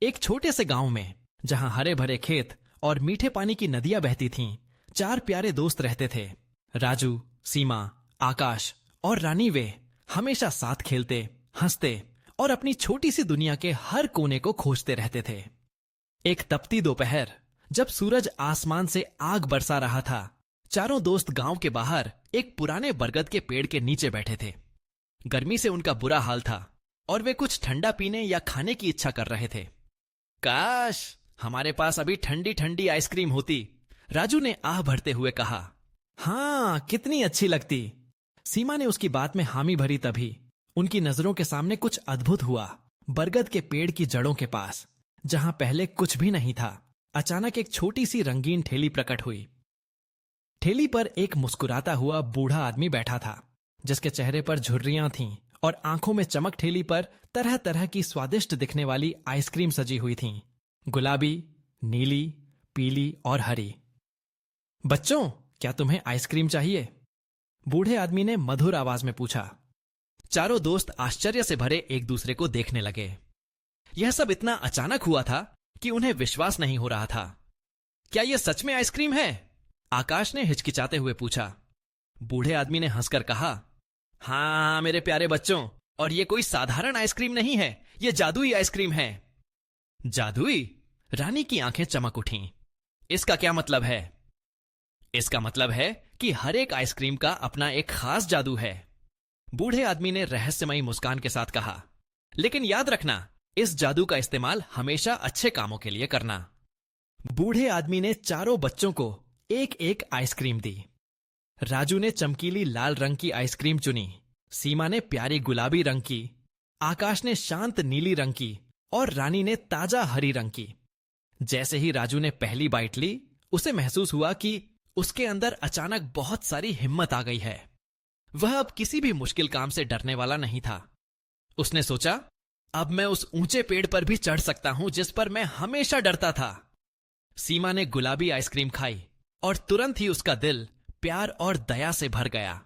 एक छोटे से गांव में, जहां हरे भरे खेत और मीठे पानी की नदियां बहती थीं, चार प्यारे दोस्त रहते थे। राजू, सीमा, आकाश और रानी। वे हमेशा साथ खेलते, हंसते और अपनी छोटी सी दुनिया के हर कोने को खोजते रहते थे। एक तपती दोपहर, जब सूरज आसमान से आग बरसा रहा था, चारों दोस्त गांव के बाहर एक पुराने बरगद के पेड़ के नीचे बैठे थे। गर्मी से उनका बुरा हाल था और वे कुछ ठंडा पीने या खाने की इच्छा कर रहे थे। काश हमारे पास अभी ठंडी ठंडी आइसक्रीम होती, राजू ने आह भरते हुए कहा। हाँ, कितनी अच्छी लगती। सीमा ने उसकी बात में हामी भरी। तभी उनकी नजरों के सामने कुछ अद्भुत हुआ। बरगद के पेड़ की जड़ों के पास, जहां पहले कुछ भी नहीं था, अचानक एक छोटी सी रंगीन ठेली प्रकट हुई। ठेली पर एक मुस्कुराता हुआ बूढ़ा आदमी बैठा था, जिसके चेहरे पर झुर्रियां थीं और आंखों में चमक। ठेली पर तरह तरह की स्वादिष्ट दिखने वाली आइसक्रीम सजी हुई थीं, गुलाबी, नीली, पीली और हरी। बच्चों, क्या तुम्हें आइसक्रीम चाहिए? बूढ़े आदमी ने मधुर आवाज में पूछा। चारों दोस्त आश्चर्य से भरे एक दूसरे को देखने लगे। यह सब इतना अचानक हुआ था कि उन्हें विश्वास नहीं हो रहा था। क्या यह सच में आइसक्रीम है? आकाश ने हिचकिचाते हुए पूछा। बूढ़े आदमी ने हंसकर कहा, हाँ मेरे प्यारे बच्चों, और यह कोई साधारण आइसक्रीम नहीं है, यह जादुई आइसक्रीम है। जादुई? रानी की आंखें चमक उठीं। इसका क्या मतलब है? इसका मतलब है कि हर एक आइसक्रीम का अपना एक खास जादू है, बूढ़े आदमी ने रहस्यमयी मुस्कान के साथ कहा। लेकिन याद रखना, इस जादू का इस्तेमाल हमेशा अच्छे कामों के लिए करना। बूढ़े आदमी ने चारों बच्चों को एक एक आइसक्रीम दी। राजू ने चमकीली लाल रंग की आइसक्रीम चुनी, सीमा ने प्यारी गुलाबी रंग की, आकाश ने शांत नीली रंग की और रानी ने ताजा हरी रंग की। जैसे ही राजू ने पहली बाइट ली, उसे महसूस हुआ कि उसके अंदर अचानक बहुत सारी हिम्मत आ गई है। वह अब किसी भी मुश्किल काम से डरने वाला नहीं था। उसने सोचा, अब मैं उस ऊंचे पेड़ पर भी चढ़ सकता हूं जिस पर मैं हमेशा डरता था। सीमा ने गुलाबी आइसक्रीम खाई और तुरंत ही उसका दिल प्यार और दया से भर गया।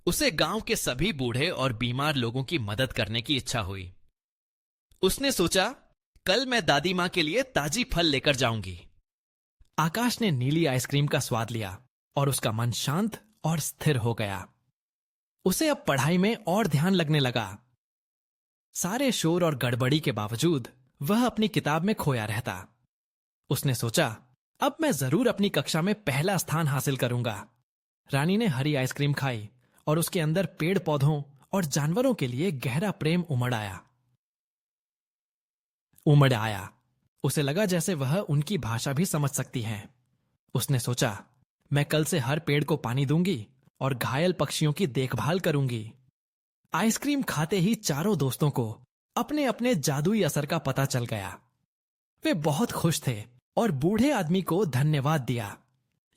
उसे गांव के सभी बूढ़े और बीमार लोगों की मदद करने की इच्छा हुई। उसने सोचा, कल मैं दादी मां के लिए ताजी फल लेकर जाऊंगी। आकाश ने नीली आइसक्रीम का स्वाद लिया और उसका मन शांत और स्थिर हो गया। उसे अब पढ़ाई में और ध्यान लगने लगा। सारे शोर और गड़बड़ी के बावजूद वह अपनी किताब में खोया रहता। उसने सोचा, अब मैं जरूर अपनी कक्षा में पहला स्थान हासिल करूंगा। रानी ने हरी आइसक्रीम खाई और उसके अंदर पेड़ पौधों और जानवरों के लिए गहरा प्रेम उमड़ आया। उसे लगा जैसे वह उनकी भाषा भी समझ सकती है। उसने सोचा, मैं कल से हर पेड़ को पानी दूंगी और घायल पक्षियों की देखभाल करूंगी। आइसक्रीम खाते ही चारों दोस्तों को अपने अपने जादुई असर का पता चल गया। वे बहुत खुश थे और बूढ़े आदमी को धन्यवाद दिया।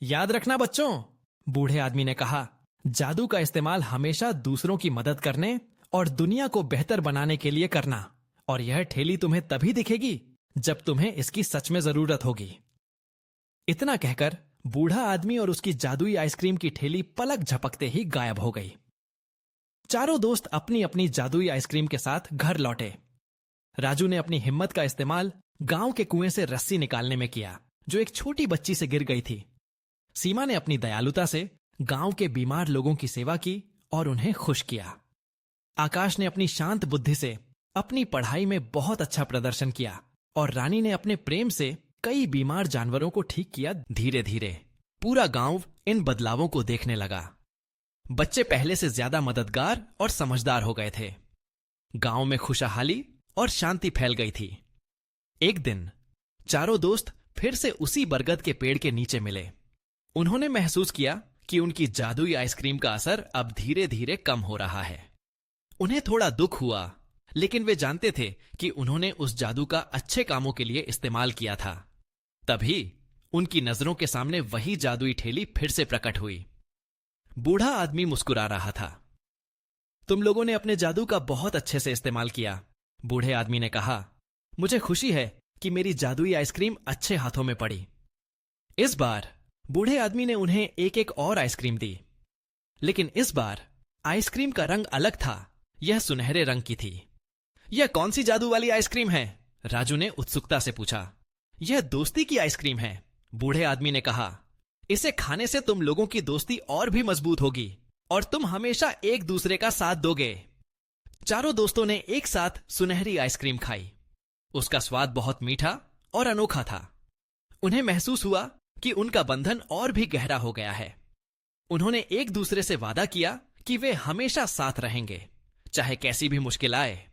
याद रखना बच्चों, बूढ़े आदमी ने कहा, जादू का इस्तेमाल हमेशा दूसरों की मदद करने और दुनिया को बेहतर बनाने के लिए करना। और यह ठेली तुम्हें तभी दिखेगी जब तुम्हें इसकी सच में जरूरत होगी। इतना कहकर बूढ़ा आदमी और उसकी जादुई आइसक्रीम की ठेली पलक झपकते ही गायब हो गई। चारों दोस्त अपनी अपनी जादुई आइसक्रीम के साथ घर लौटे। राजू ने अपनी हिम्मत का इस्तेमाल गांव के कुएं से रस्सी निकालने में किया, जो एक छोटी बच्ची से गिर गई थी। सीमा ने अपनी दयालुता से गांव के बीमार लोगों की सेवा की और उन्हें खुश किया। आकाश ने अपनी शांत बुद्धि से अपनी पढ़ाई में बहुत अच्छा प्रदर्शन किया और रानी ने अपने प्रेम से कई बीमार जानवरों को ठीक किया। धीरे धीरे पूरा गांव इन बदलावों को देखने लगा। बच्चे पहले से ज्यादा मददगार और समझदार हो गए थे। गांव में खुशहाली और शांति फैल गई थी। एक दिन चारों दोस्त फिर से उसी बरगद के पेड़ के नीचे मिले। उन्होंने महसूस किया कि उनकी जादुई आइसक्रीम का असर अब धीरे धीरे कम हो रहा है। उन्हें थोड़ा दुख हुआ, लेकिन वे जानते थे कि उन्होंने उस जादू का अच्छे कामों के लिए इस्तेमाल किया था। तभी उनकी नजरों के सामने वही जादुई ठेली फिर से प्रकट हुई। बूढ़ा आदमी मुस्कुरा रहा था। तुम लोगों ने अपने जादू का बहुत अच्छे से इस्तेमाल किया, बूढ़े आदमी ने कहा। मुझे खुशी है कि मेरी जादुई आइसक्रीम अच्छे हाथों में पड़ी। इस बार बूढ़े आदमी ने उन्हें एक एक और आइसक्रीम दी, लेकिन इस बार आइसक्रीम का रंग अलग था। यह सुनहरे रंग की थी। यह कौन सी जादू वाली आइसक्रीम है? राजू ने उत्सुकता से पूछा। यह दोस्ती की आइसक्रीम है, बूढ़े आदमी ने कहा। इसे खाने से तुम लोगों की दोस्ती और भी मजबूत होगी और तुम हमेशा एक दूसरे का साथ दोगे। चारों दोस्तों ने एक साथ सुनहरी आइसक्रीम खाई। उसका स्वाद बहुत मीठा और अनोखा था। उन्हें महसूस हुआ कि उनका बंधन और भी गहरा हो गया है। उन्होंने एक दूसरे से वादा किया कि वे हमेशा साथ रहेंगे, चाहे कैसी भी मुश्किल आए।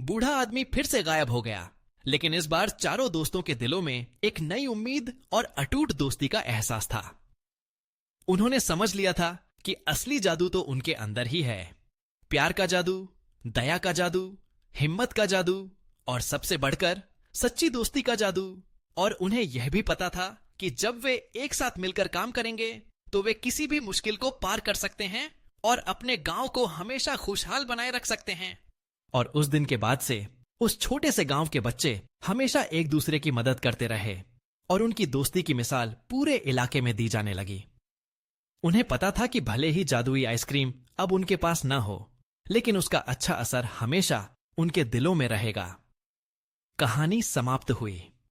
बूढ़ा आदमी फिर से गायब हो गया, लेकिन इस बार चारों दोस्तों के दिलों में एक नई उम्मीद और अटूट दोस्ती का एहसास था। उन्होंने समझ लिया था कि असली जादू तो उनके अंदर ही है। प्यार का जादू, दया का जादू, हिम्मत का जादू और सबसे बढ़कर सच्ची दोस्ती का जादू। और उन्हें यह भी पता था कि जब वे एक साथ मिलकर काम करेंगे तो वे किसी भी मुश्किल को पार कर सकते हैं और अपने गांव को हमेशा खुशहाल बनाए रख सकते हैं। और उस दिन के बाद से उस छोटे से गांव के बच्चे हमेशा एक दूसरे की मदद करते रहे और उनकी दोस्ती की मिसाल पूरे इलाके में दी जाने लगी। उन्हें पता था कि भले ही जादुई आइसक्रीम अब उनके पास न हो, लेकिन उसका अच्छा असर हमेशा उनके दिलों में रहेगा। कहानी समाप्त हुई।